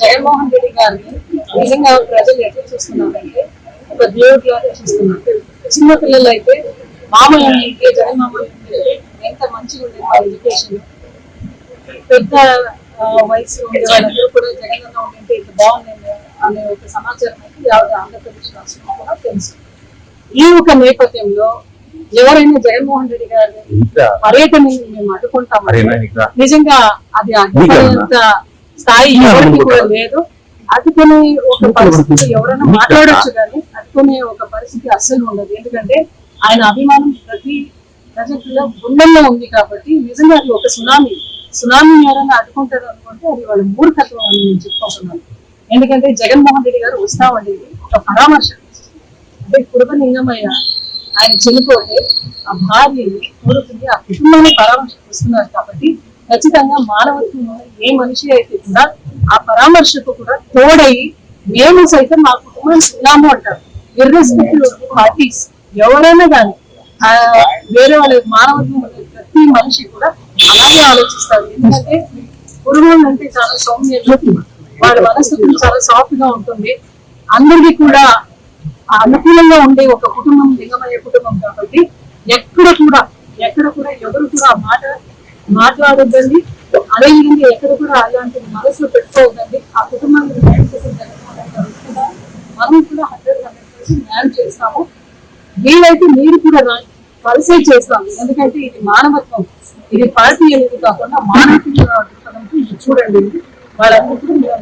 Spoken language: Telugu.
జగన్మోహన్ రెడ్డి గారిని నిజంగా ప్రజలు ఎట్లా చూస్తున్నారంటే ఒక దేవుడి లాగా చూస్తున్నారు. చిన్న పిల్లలు అయితే మామూలు జగన్మోహన్ రెడ్డి ఎంత మంచిగా ఉండేది వాళ్ళ ఎడ్యుకేషన్, పెద్ద వయసు ఉండే వాళ్ళందరూ కూడా జగన్ ఉంటే ఇంత బాగుంది అనే ఒక సమాచారం అయితే యావత్ ఆంధ్రప్రదేశ్ రాష్ట్రంలో కూడా తెలుసు. ఈ ఒక నేపథ్యంలో ఎవరైనా జగన్మోహన్ రెడ్డి గారి పర్యటనని మేము అడ్డుకుంటామని నిజంగా అది అడ్డుకునేంత స్థాయి ఎవరికి కూడా లేదు. అడ్డుకునే ఒక పరిస్థితి ఎవరైనా మాట్లాడొచ్చు కానీ అడ్డుకునే ఒక పరిస్థితి అస్సలు ఉండదు. ఎందుకంటే ఆయన అభిమానం ప్రతి ప్రజల్లో గుండెల్లో ఉంది కాబట్టి నిజంగా అది ఒక సునామీ ఎవరైనా అడ్డుకుంటారు అనుకుంటే అది వాళ్ళ మూర్ఖత్వం అని నేను చెప్పుకుంటున్నాను. ఎందుకంటే జగన్మోహన్ రెడ్డి గారు వస్తా ఉండేది ఒక పరామర్శ, అంటే కుటుంబలింగమయ్య ఆయన చనిపోతే ఆ భార్యని కోరుతుంది, ఆ కుటుంబాన్ని పరామర్శ వస్తున్నారు కాబట్టి ఖచ్చితంగా మానవత్వం ఏ మనిషి అయితే కూడా ఆ పరామర్శకు కూడా తోడయి మేము సైతం మా కుటుంబాన్ని ఉన్నాము అంటారు. ఇర్రెస్పెక్టివ్ ఆఫ్ పార్టీస్ ఎవరైనా కానీ వేరే వాళ్ళ మానవత్వం ప్రతి మనిషి కూడా అలాగే ఆలోచిస్తారు. ఎందుకంటే పురుగులు అంటే చాలా సౌమ్యంగా వాళ్ళ మనసు చాలా సాఫ్ట్ గా ఉంటుంది. అందరికీ కూడా అనుకూలంగా ఉండే ఒక కుటుంబం లింగమయ్యే కుటుంబం కాబట్టి ఎక్కడ కూడా ఎవరు కూడా మాట్లాడొద్దండి. అదేవిధంగా ఎక్కడ కూడా అలాంటి మనసులో పెట్టుకోవద్దండి. ఆ కుటుంబానికి న్యాయం చేసే మనం కూడా 100% న్యాయం చేస్తాము. వీలైతే మీరు కూడా కలిసే చేస్తాము. ఎందుకంటే ఇది మానవత్వం, ఇది పార్టీ అనేది కాకుండా మానవత్వం చూడండి. వాళ్ళందరూ కూడా